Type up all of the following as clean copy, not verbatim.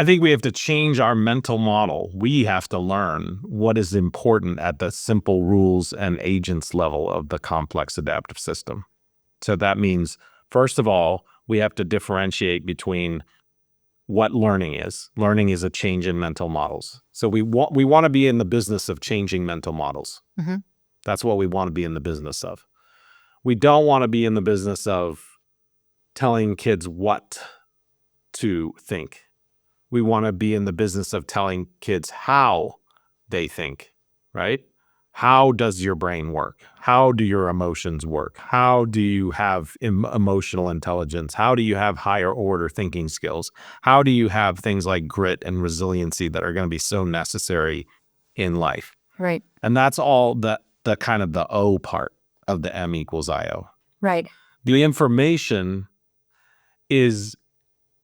I think we have to change our mental model. We have to learn what is important at the simple rules and agents level of the complex adaptive system. So that means, first of all, we have to differentiate between what learning is. Learning is a change in mental models. So we want to be in the business of changing mental models. Mm-hmm. That's what we want to be in the business of. We don't want to be in the business of telling kids what to think. We want to be in the business of telling kids how they think, right? How does your brain work? How do your emotions work? How do you have emotional intelligence? How do you have higher order thinking skills? How do you have things like grit and resiliency that are going to be so necessary in life? Right. And that's all the kind of the O part of the M equals IO. Right. The information is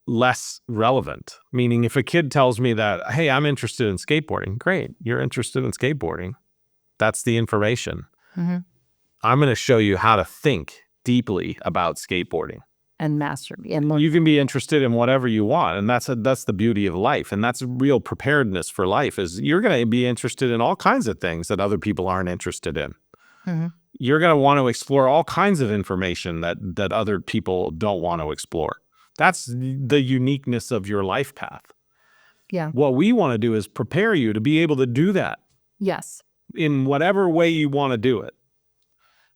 less relevant. Meaning if a kid tells me that, hey, I'm interested in skateboarding, great, you're interested in skateboarding. That's the information. Mm-hmm. I'm going to show you how to think deeply about skateboarding. And master. And you can be interested in whatever you want. And that's the beauty of life. And that's real preparedness for life is you're going to be interested in all kinds of things that other people aren't interested in. Mm-hmm. You're going to want to explore all kinds of information that other people don't want to explore. That's the uniqueness of your life path. Yeah. What we want to do is prepare you to be able to do that. Yes. In whatever way you want to do it.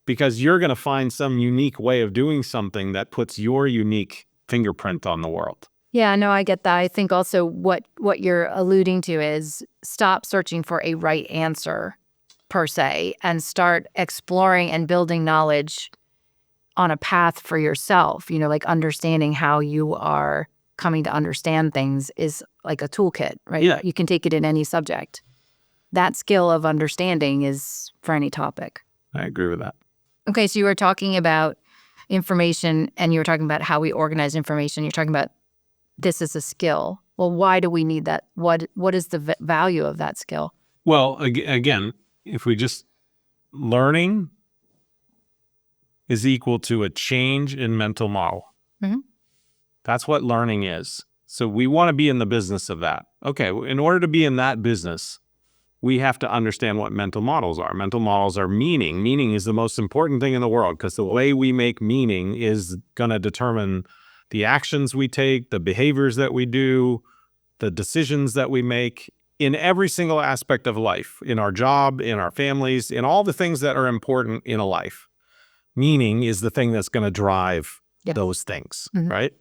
Because you're going to find some unique way of doing something that puts your unique fingerprint on the world. Yeah, no, I get that. I think also what you're alluding to is stop searching for a right answer per se and start exploring and building knowledge on a path for yourself, like understanding how you are coming to understand things is like a toolkit, right? Yeah. You can take it in any subject. That skill of understanding is for any topic. I agree with that. Okay, so you were talking about information and you were talking about how we organize information. You're talking about this is a skill. Well, why do we need that? What is the value of that skill? Well, again, if we just learning is equal to a change in mental model. Mm-hmm. That's what learning is. So we want to be in the business of that. Okay, in order to be in that business, we have to understand what mental models are. Mental models are meaning. Meaning is the most important thing in the world because the way we make meaning is going to determine the actions we take, the behaviors that we do, the decisions that we make in every single aspect of life, in our job, in our families, in all the things that are important in a life. Meaning is the thing that's going to drive those things, mm-hmm. right?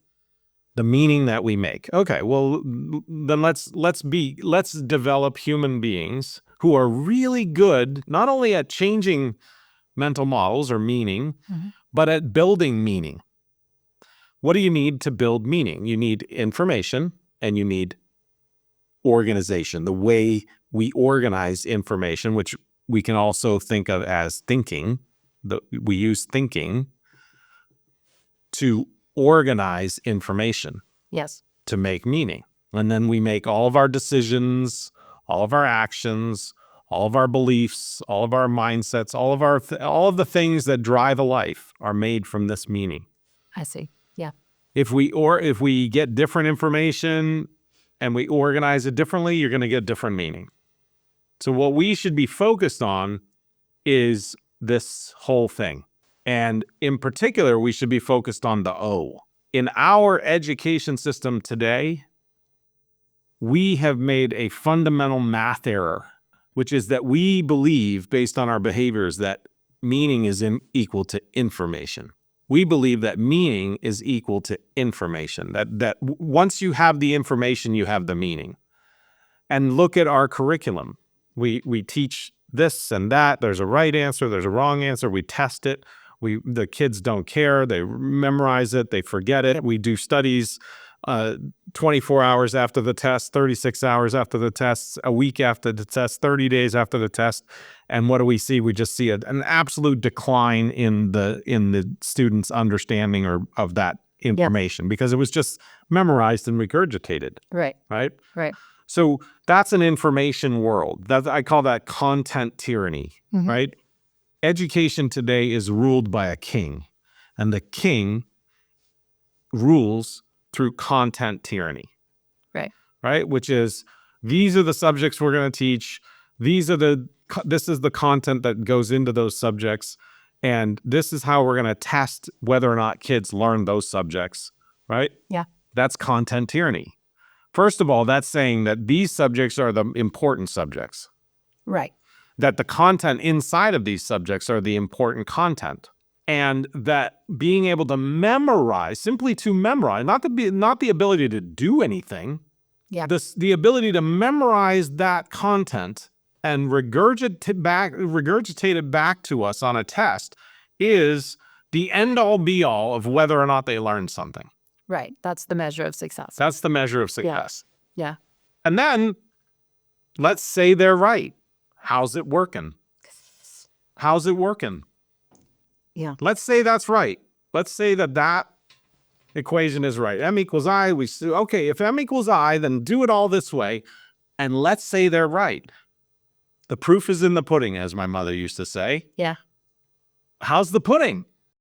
The meaning that we make. Okay, well, then let's develop human beings who are really good, not only at changing mental models or meaning, mm-hmm. but at building meaning. What do you need to build meaning? You need information and you need organization. The way we organize information, which we can also think of as thinking. We use thinking to organize information. Yes. To make meaning. And then we make all of our decisions, all of our actions, all of our beliefs, all of our mindsets, all of the things that drive a life are made from this meaning. I see. Yeah. If we get different information and we organize it differently, you're going to get different meaning. So what we should be focused on is this whole thing. And in particular, we should be focused on the O. In our education system today, we have made a fundamental math error, which is that we believe, based on our behaviors, that meaning is equal to information. We believe that meaning is equal to information, that once you have the information, you have the meaning. And look at our curriculum. We teach this and that. There's a right answer. There's a wrong answer. We test it. The kids don't care. They memorize it. They forget it. We do studies 24 hours after the test, 36 hours after the test, a week after the test, 30 days after the test. And what do we see? We just see an absolute decline in the students' understanding of that information because it was just memorized and regurgitated. Right. Right? Right. So that's an information world. I call that content tyranny, mm-hmm. right? Education today is ruled by a king, and the king rules through content tyranny. Right. right? Which is, these are the subjects we're going to teach. This is the content that goes into those subjects. And this is how we're going to test whether or not kids learn those subjects, right? Yeah. That's content tyranny. First of all, that's saying that these subjects are the important subjects, Right. that the content inside of these subjects are the important content, and that being able to memorize, simply to memorize, not the ability to do anything, Yeah. the ability to memorize that content and regurgitate it back to us on a test is the end-all be-all of whether or not they learned something. Right. That's the measure of success. That's the measure of success. Yeah. And then let's say they're right. How's it working? How's it working? Yeah. Let's say that's right. Let's say that equation is right. M equals I. Okay, if M equals I, then do it all this way. And let's say they're right. The proof is in the pudding, as my mother used to say. Yeah. How's the pudding?